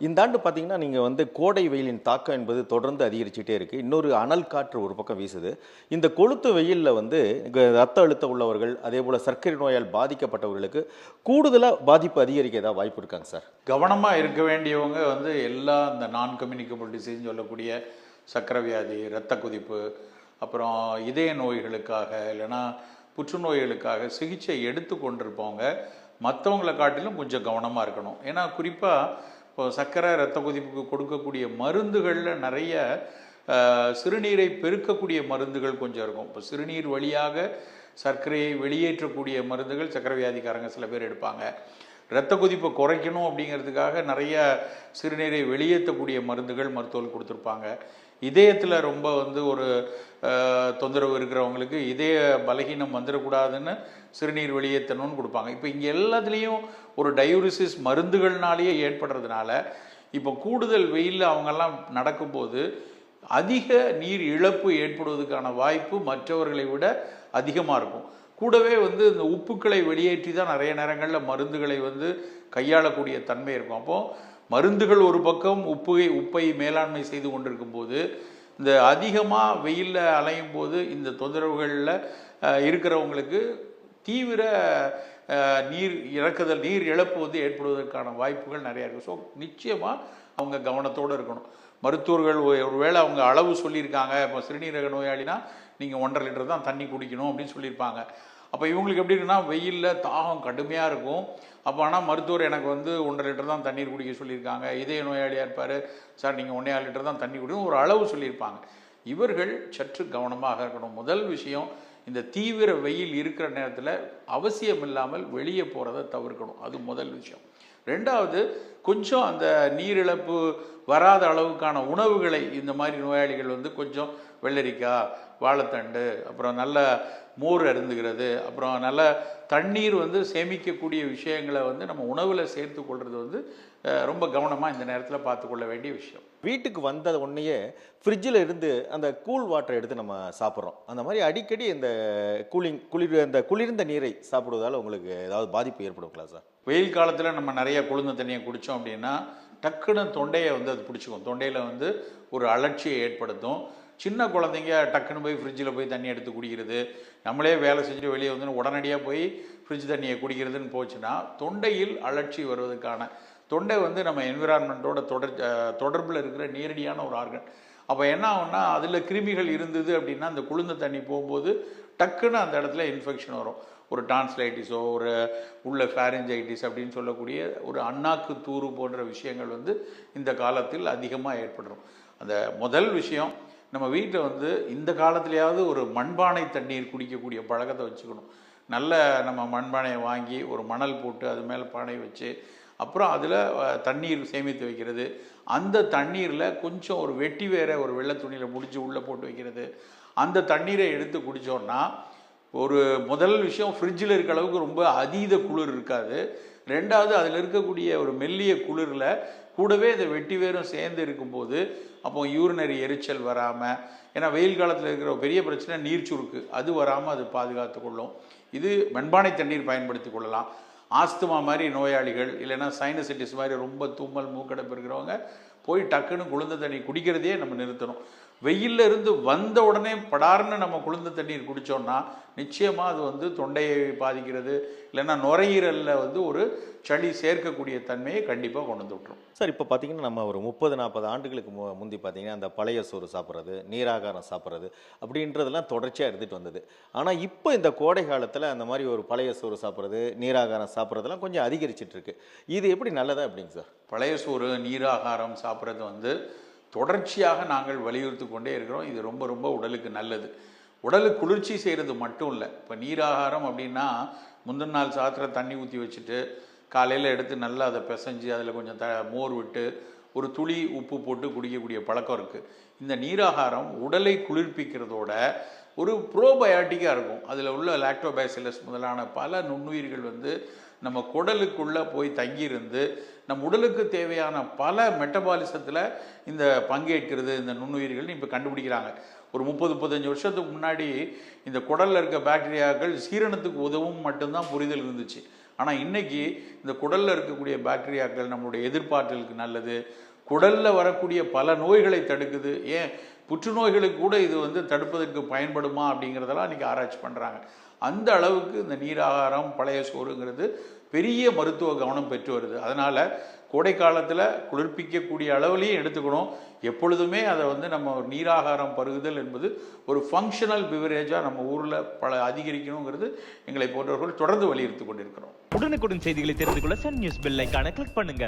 இந்த ஆண்டு பார்த்தீங்கன்னா, நீங்க கோடை வெயிலின் தாக்கம் என்பது தொடர்ந்து அதிகரிச்சுட்டே இருக்கு. இன்னொரு அனல் காற்று ஒரு பக்கம் வீசுது. இந்த கொளுத்து வெயில்ல ரத்த அழுத்தம் உள்ளவர்கள், அதேபோல சர்க்கரை நோயால் பாதிக்கப்பட்டவர்களுக்கு கூடுதலா பாதிப்பு அதிகரிக்க ஏதாவது வாய்ப்பு இருக்காங்க சார்? கவனமா இருக்க வேண்டியவங்க எல்லா இந்த நான் கம்யூனிகபிள் டிசீஸ் சொல்லக்கூடிய சர்க்கரை வியாதி, இரத்த கொதிப்பு, அப்புறம் இதய நோய்களுக்காக இல்லைன்னா புற்றுநோய்களுக்காக சிகிச்சை எடுத்து கொண்டிருப்பவங்க மற்றவங்களை காட்டிலும் கொஞ்சம் கவனமாக இருக்கணும். ஏன்னா குறிப்பாக இப்போ சர்க்கரை இரத்த கொதிப்புக்கு கொடுக்கக்கூடிய மருந்துகளில் நிறைய சிறுநீரை பெருக்கக்கூடிய மருந்துகள் கொஞ்சம் இருக்கும். இப்போ சிறுநீர் வழியாக சர்க்கரையை வெளியேற்றக்கூடிய மருந்துகள் சர்க்கரை வியாதிக்காரங்க சில பேர் எடுப்பாங்க. இரத்த கொதிப்பை குறைக்கணும் அப்படிங்கிறதுக்காக நிறைய சிறுநீரை வெளியேற்றக்கூடிய மருந்துகள் மருத்துவர்கள் கொடுத்துருப்பாங்க. இதயத்தில் ரொம்ப ஒரு தொந்தரவு இருக்கிறவங்களுக்கு இதய பலகீனம் வந்துடக்கூடாதுன்னு சிறுநீர் வெளியேற்றணும்னு கொடுப்பாங்க. இப்போ இங்கே எல்லாத்துலேயும் ஒரு டயூரிசிஸ் மருந்துகள்னாலேயே ஏற்படுறதுனால இப்போ கூடுதல் வெயிலில் அவங்கெல்லாம் நடக்கும்போது அதிக நீர் இழப்பு ஏற்படுவதற்கான வாய்ப்பு மற்றவர்களை விட அதிகமாக இருக்கும். கூடவே இந்த உப்புக்களை வெளியேற்றி தான் நிறைய நேரங்களில் மருந்துகளை கையாளக்கூடிய தன்மை இருக்கும். அப்போது மருந்துகள் ஒரு பக்கம் உப்பை மேலாண்மை செய்து கொண்டிருக்கும் போது இந்த அதிகமாக வெயிலில் அலையும் போது இந்த தொந்தரவுகளில் இருக்கிறவங்களுக்கு தீவிர நீர் இழப்பு ஏற்படுவதற்கான வாய்ப்புகள் நிறையா இருக்குது. ஸோ நிச்சயமாக அவங்க கவனத்தோடு இருக்கணும். மருத்துவர்கள் ஒருவேளை அவங்க அளவு சொல்லியிருக்காங்க. இப்போ சிறுநீரக நோயாளினா நீங்கள் 1.5 லிட்டர் தான் தண்ணி குடிக்கணும் அப்படின்னு சொல்லியிருப்பாங்க. அப்போ இவங்களுக்கு எப்படி இருக்குன்னா, வெயிலில் தாகம் கடுமையாக இருக்கும். அப்போ ஆனால் மருத்துவர் எனக்கு 1.5 லிட்டர் தான் தண்ணீர் குடிக்க சொல்லியிருக்காங்க. இதய நோயாளியாக இருப்பார், சார் நீங்கள் 1.25 லிட்டர் தான் தண்ணி குடிக்கணும் ஒரு அளவு சொல்லியிருப்பாங்க. இவர்கள் சற்று கவனமாக இருக்கணும். முதல் விஷயம், இந்த தீவிர வெயில் இருக்கிற நேரத்தில் அவசியம் இல்லாமல் வெளியே போகிறத தவிர்க்கணும். அது முதல் விஷயம். ரெண்டாவது, கொஞ்சம் அந்த நீரிழப்பு வராத அளவுக்கான உணவுகளை இந்த மாதிரி நோயாளிகள் கொஞ்சம் வெள்ளரிக்காய், வாழைத்தண்டு, அப்புறம் நல்ல மோர் அருந்துகிறது, அப்புறம் நல்ல தண்ணீர் சேமிக்கக்கூடிய விஷயங்களை நம்ம உணவில் சேர்த்து கொள்வது ரொம்ப கவனமாக இந்த நேரத்தில் பார்த்துக்கொள்ள வேண்டிய விஷயம். வீட்டுக்கு வந்த உடனேயே ஃப்ரிட்ஜில் இருந்து அந்த கூல் வாட்டரை எடுத்து நம்ம சாப்பிட்றோம். அந்த மாதிரி அடிக்கடி இந்த குளிர்ந்த நீரை சாப்பிடுவதால் உங்களுக்கு ஏதாவது பாதிப்பு ஏற்படுங்களா சார்? வெயில் காலத்தில் நம்ம நிறைய குளிர்ந்த தண்ணியை குடித்தோம் அப்படின்னா டக்குன்னு தொண்டையை அது பிடிச்சிக்கும். தொண்டையில் ஒரு அலட்சியை ஏற்படுத்தும். சின்ன குழந்தைங்க டக்குன்னு போய் ஃப்ரிட்ஜில் போய் தண்ணி எடுத்து குடிக்கிறது, நம்மளே வேலை செஞ்சுட்டு வெளியே உடனடியாக போய் ஃப்ரிட்ஜ் தண்ணியை குடிக்கிறதுன்னு போச்சுன்னா தொண்டையில் அலட்சி வருவதற்கான தொண்டை நம்ம என்விரான்மெண்ட்டோட தொடர்பில் இருக்கிற நேரடியான ஒரு ஆர்கன். அப்போ என்ன ஆகும்னா, அதில் கிருமிகள் இருந்தது அப்படின்னா அந்த குளிர்ந்த தண்ணி போகும்போது டக்குன்னு அந்த இடத்துல இன்ஃபெக்ஷன் வரும். ஒரு டான்ஸ்லைட்டிஸோ ஒரு உள்ள ஃபேரஞ்சைட்டிஸ் அப்படின்னு சொல்லக்கூடிய ஒரு அண்ணாக்கு தூறு போன்ற விஷயங்கள் இந்த காலத்தில் அதிகமாக ஏற்படுறோம். அந்த முதல் விஷயம், நம்ம வீட்டில் இந்த காலத்துலையாவது ஒரு மண்பானை தண்ணீர் குடிக்கக்கூடிய பழக்கத்தை வச்சுக்கணும். நல்ல நம்ம மண்பானையை வாங்கி ஒரு மணல் போட்டு அது மேலே பானை வச்சு அப்புறம் அதில் தண்ணீர் சேமித்து வைக்கிறது. அந்த தண்ணீரில் கொஞ்சம் ஒரு வெட்டி வேற ஒரு வெள்ளை துணியில் முடிச்சு உள்ளே போட்டு வைக்கிறது. அந்த தண்ணீரை எடுத்து குடித்தோன்னா ஒரு முதல் விஷயம், ஃப்ரிட்ஜில் இருக்க அளவுக்கு ரொம்ப அதீத குளிர் இருக்காது. ரெண்டாவது, அதில் இருக்கக்கூடிய ஒரு மெல்லிய குளிரில் கூடவே இந்த வெட்டி வேரும் சேர்ந்து இருக்கும்போது அப்போ யூரினரி எரிச்சல் வராமல், ஏன்னா வெயில் காலத்தில் இருக்கிற பெரிய பிரச்சனை நீர் சுருக்கு, அது வராமல் அது பாதுகாத்து கொள்ளும். இது மண்பானை தண்ணீர் பயன்படுத்தி கொள்ளலாம். ஆஸ்துமா மாதிரி நோயாளிகள் இல்லைன்னா சைனசைட்டிஸ் மாதிரி ரொம்ப தும்மல் மூக்கடைப்பு இருக்கிறவங்க போய் டக்குன்னு குளிர்ந்த தண்ணி குடிக்கிறதையே நம்ம நிறுத்தணும். வெயிலில் இருந்து வந்த உடனே படார்னு நம்ம குளிர்ந்த தண்ணீர் குடித்தோம்னா நிச்சயமாக அது தொண்டையை பாதிக்கிறது, இல்லைன்னா நுரையீரலில் ஒரு சளி சேர்க்கக்கூடிய தன்மையை கண்டிப்பாக கொண்டு வந்து விட்டுரும். சார், இப்போ பார்த்தீங்கன்னா நம்ம ஒரு 30-40 ஆண்டுகளுக்கு முந்தி பார்த்தீங்கன்னா அந்த பழைய சோறு சாப்பிட்றது, நீராகாரம் சாப்பிட்றது அப்படின்றதெல்லாம் தொடர்ச்சியாக இருந்துட்டு வந்தது. ஆனால் இப்போ இந்த கோடை காலத்தில் அந்த மாதிரி ஒரு பழைய சோறு சாப்பிட்றது, நீராகாரம் சாப்பிட்றதெல்லாம் கொஞ்சம் அதிகரிச்சிட்டு இருக்கு. இது எப்படி நல்லதா அப்படிங்க சார்? பழைய சோறு, நீராகாரம் சாப்பிட்றது தொடர்ச்சியாக நாங்கள் வலியுறுத்தி கொண்டே இருக்கிறோம். இது ரொம்ப ரொம்ப உடலுக்கு நல்லது. உடலுக்கு குளிர்ச்சி செய்கிறது மட்டும் இல்லை. இப்போ நீராகாரம் அப்படின்னா முந்தின நாள் சாத்திர தண்ணி ஊற்றி வச்சுட்டு காலையில் எடுத்து நல்லா அதை பிசைஞ்சு அதில் கொஞ்சம் மோர் விட்டு ஒரு துளி உப்பு போட்டு குடிக்கக்கூடிய பழக்கம் இருக்குது. இந்த நீராகாரம் உடலை குளிர்ப்பிக்கிறதோட ஒரு ப்ரோபயாட்டிக்காக இருக்கும். அதில் உள்ள லாக்டோபேசிலஸ் முதலான பல நுண்ணுயிர்கள் நம்ம குடலுக்குள்ளே போய் தங்கியிருந்து நம் உடலுக்கு தேவையான பல மெட்டபாலிசத்தில் இந்த பங்கேற்கிறது இந்த நுண்ணுயிர்கள் இப்போ கண்டுபிடிக்கிறாங்க. ஒரு 30-35 வருஷத்துக்கு முன்னாடி இந்த குடலில் இருக்க பாக்டீரியாக்கள் சீரணத்துக்கு உதவும் மட்டும்தான் புரிதல் இருந்துச்சு. ஆனால் இன்னைக்கு இந்த குடலில் இருக்கக்கூடிய பாக்டீரியாக்கள் நம்மளுடைய எதிர்ப்பாற்றலுக்கு நல்லது, குடலில் வரக்கூடிய பல நோய்களை தடுக்குது. ஏன் புற்றுநோய்களுக்கு கூட இது வந்து தடுப்பதற்கு பயன்படுமா அப்படிங்கிறதெல்லாம் இன்றைக்கி ஆராய்ச்சி பண்ணுறாங்க. அந்த அளவுக்கு இந்த நீராகாரம் பழைய சோறுங்கிறது பெரிய மருத்துவ கவனம் பெற்று வருது. அதனால் கோடை காலத்தில் குளிர்ப்பிக்கக்கூடிய அளவுலையும் எடுத்துக்கணும். எப்பொழுதுமே அதை வந்து நம்ம நீராகாரம் பருகுதல் என்பது ஒரு ஃபங்க்ஷனல் பிவரேஜாக நம்ம ஊரில் அதிகரிக்கணுங்கிறது எங்களை போன்றவர்கள் தொடர்ந்து வலியுறுத்தி கொண்டிருக்கிறோம். உடனுக்குடன் செய்திகளை தெரிந்து கொள்ள சன் நியூஸ் பெல் ஐகானை கிளிக் பண்ணுங்க.